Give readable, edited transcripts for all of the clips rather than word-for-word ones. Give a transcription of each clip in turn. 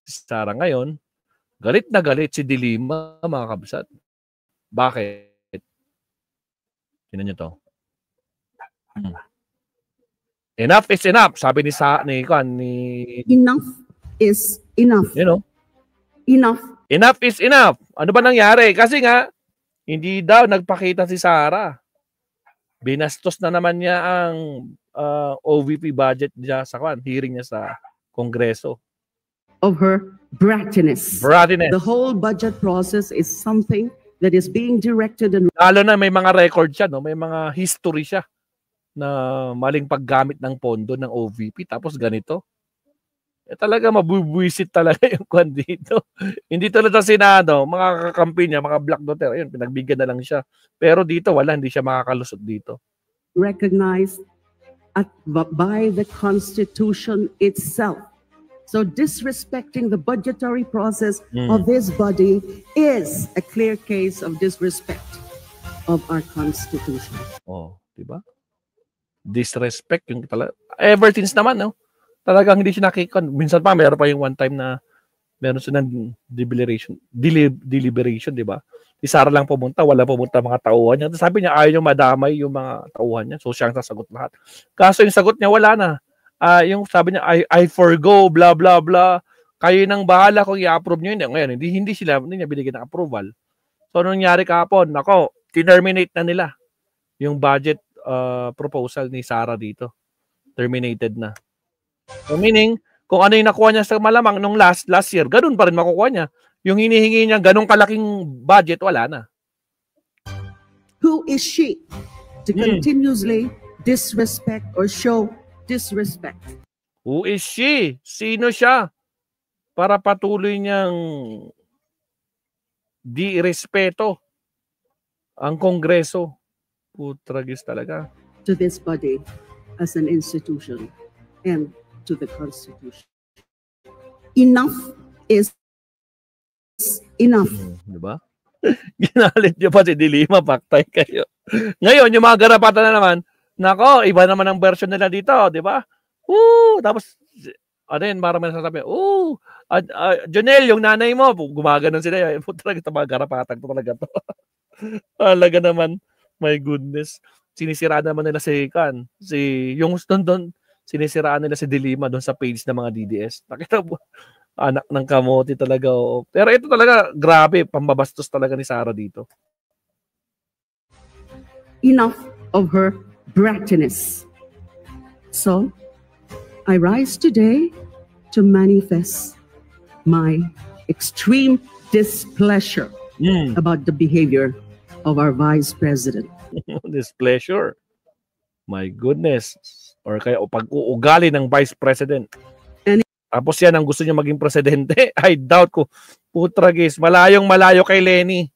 Sara ngayon, galit na galit si De Lima, mga kabsat. Bakit? Tingnan niyo to. Enough is enough, sabi ni Enough is enough. You know? Enough. Enough is enough. Ano ba nangyari? Kasi nga, hindi daw nagpakita si Sara. Binastos na naman niya ang OVP budget niya sa hearing niya sa Kongreso. Of her brattiness. Brattiness. The whole budget process is something that is being directed and lalo na may mga record siya, no? May mga history siya na maling paggamit ng pondo ng OVP tapos ganito. Talaga mabubuisit talaga yung kwan dito. Hindi tulad sa Senado, mga kakampi niya, mga Black Duterte, ayun, pinagbigyan na lang siya. Pero dito wala, hindi siya makakalusot dito. Recognized by the Constitution itself. So disrespecting the budgetary process of this body is a clear case of disrespect of our Constitution. Oh, di ba? Disrespect yung talaga. Ever since naman, no? Talagang hindi siya nakikon. Minsan pa, meron pa yung one time na meron siya ng deliberation, di ba? Si Sara lang pumunta, wala pumunta mga tauhan niya. Sabi niya, ayaw niya madamay yung mga tauhan niya. So, siya ang sasagot lahat. Kaso yung sagot niya, wala na. Yung sabi niya, I forgo, blah, blah, blah. Kayo nang bahala kung i-approve niyo yun. Ngayon, hindi niya binigyan ng approval. So, anong nangyari kahapon? Nako, terminate na nila yung budget proposal ni Sara dito. Terminated na. So, meaning, kung ano yung nakuha niya sa malamang nung last year, ganun pa rin makukuha niya. Yung hinihingi niya, ganung kalaking budget, wala na. Who is she to continuously disrespect or show disrespect? Who is she? Sino siya? Para patuloy niyang di-respeto ang Kongreso. Putragis talaga. To this body as an institution and to the Constitution. Enough is enough. Diba? Ginalit niyo pa si De Lima, paktay kayo. Ngayon, yung mga garapatan na naman, nako, iba naman ang version nila dito, di ba? Tapos, ano yun, para may sasabi, Jonel, yung nanay mo, gumaganon sila. Talaga ito, mga garapatan ko talaga to. Talaga naman, my goodness. Sinisiraan naman nila yung doon, sinisiraan nila si De Lima doon sa page ng mga DDS. Nakita mo, anak ng kamote talaga. Oh. Pero ito talaga, grabe, pambabastos talaga ni Sara dito. Enough of her brattiness. So, I rise today to manifest my extreme displeasure about the behavior of our Vice President. Displeasure. My goodness. Or kaya pag-uugali ng Vice President. Tapos yan ang gusto niya maging presidente. I doubt ko. Putragis. Malayo kay Lenny.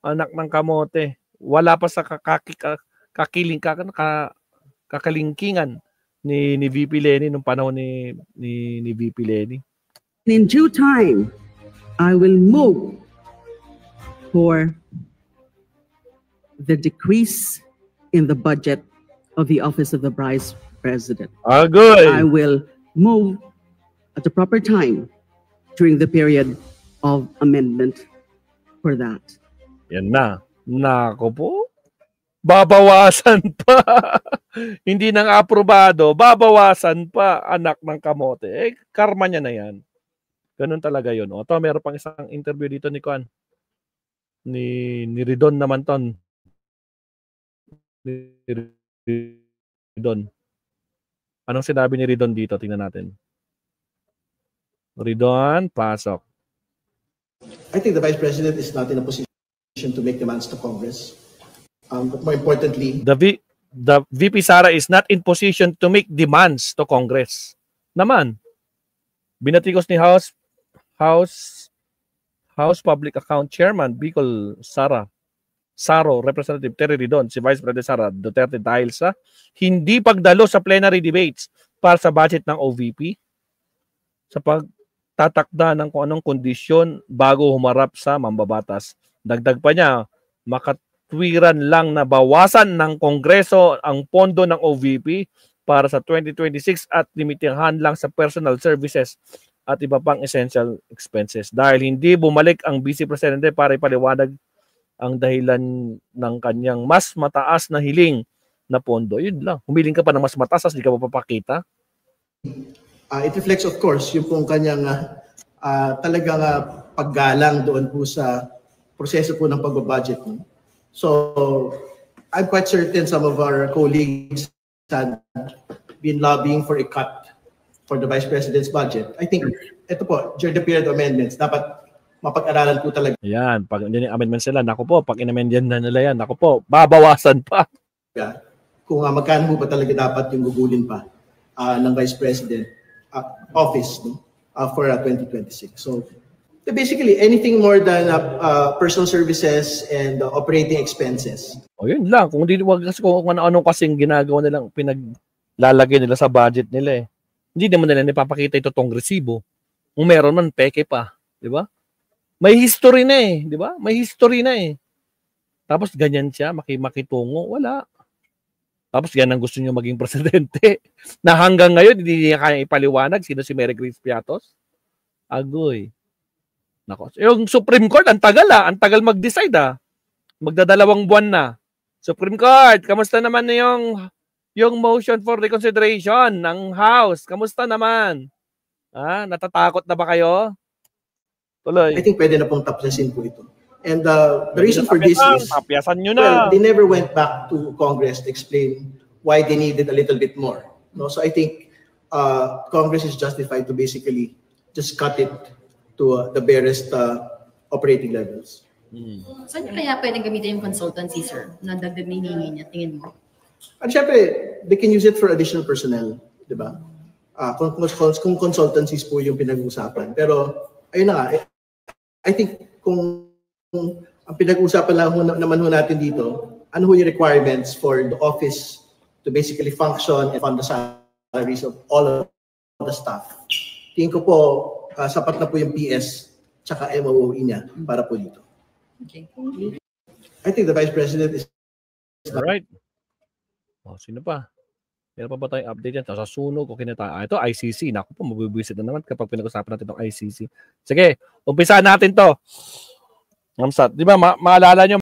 Anak ng kamote. Wala pa sa kakalingkingan ni VP Lenny nung panahon ni VP Lenny. In due time, I will move for the decrease in the budget of the Office of the Vice President. Good. I will move at the proper time during the period of amendment for that. Yan na. Nako po. Babawasan pa. Hindi nang aprobado. Babawasan pa, anak ng kamote. Karma niya na yan. Ganun talaga yun. O, meron pang isang interview dito ni Kwan. Ni Ridon naman ton. Ni Ridon. Anong sinabi ni Ridon dito? Tingnan natin. Ridon, pasok. I think the Vice President is not in a position to make demands to Congress. But more importantly, the VP Sara is not in position to make demands to Congress. Naman, binatikos ni House Public Account Chairman Bicol Saro, Representative Terry Ridon, si Vice President Sara Duterte dahil sa hindi pagdalo sa plenary debates para sa budget ng OVP, sa pagtatakda ng kung anong kondisyon bago humarap sa mambabatas. Dagdag pa niya, makatwiran lang na bawasan ng Kongreso ang pondo ng OVP para sa 2026 at limitahan lang sa personal services at iba pang essential expenses. Dahil hindi bumalik ang Vice Presidente para ipaliwanag ang dahilan ng kanyang mas mataas na hiling na pondo. Yun lang. Humiling ka pa ng mas mataas, hindi ka mapapakita. It reflects, of course, yung pong kanyang talagang paggalang doon po sa proseso po ng pagbabudget. So, I'm quite certain some of our colleagues had been lobbying for a cut for the Vice President's budget. I think, ito po, during the period of amendments, dapat mapag-aralan po talaga. Yan, pag yung amendments nila, naku po, pag in-amendyan na nila yan, naku po, babawasan pa. Kung magkano ba talaga dapat yung gugulin pa ng Vice President office for 2026. So, basically, anything more than personal services and operating expenses. O yun lang, kung ano kasing ginagawa nilang pinaglalagay nila sa budget nila eh. Hindi naman nila ipapakita ito tong resibo. Kung meron man, peke pa. Di ba? May history na eh. Di ba? May history na eh. Tapos ganyan siya, makitungo. Wala. Tapos yan ang gusto niyo maging presidente. Na hanggang ngayon, hindi niya kaya ipaliwanag sino si Mary Grace Piatos. Agoy. Nako. Yung Supreme Court, ang tagal mag-decide Magdadalawang buwan na. Supreme Court, kamusta naman yung motion for reconsideration ng House? Kamusta naman? Natatakot na ba kayo? Tuloy. I think pwede na pong tapusin po ito. And the reason for this is, well, they never went back to Congress to explain why they needed a little bit more. No? So I think Congress is justified to basically just cut it to the barest operating levels. Saan kaya pwedeng gamitin yung consultancy, sir? Na dagdag na hinihingi niya, tingin mo? At syempre, they can use it for additional personnel, di ba? Kung consultancies po yung pinag-uusapan. Pero, ayun na nga, I think kung ang pinag-uusapan lang naman natin dito, ano yung requirements for the office to basically function and fund the salaries of all of the staff. Tingin ko po, sapat na po yung PS tsaka MOE niya para po dito. Okay. I think the Vice President is... Alright. Sino pa? Meron pa ba tayong update yan? Sa sunog o kinata? Ito, ICC. Naku po, mabibisit na naman kapag pinag-usapan natin itong ICC. Sige, umpisa natin to. Di ba, maalala nyo,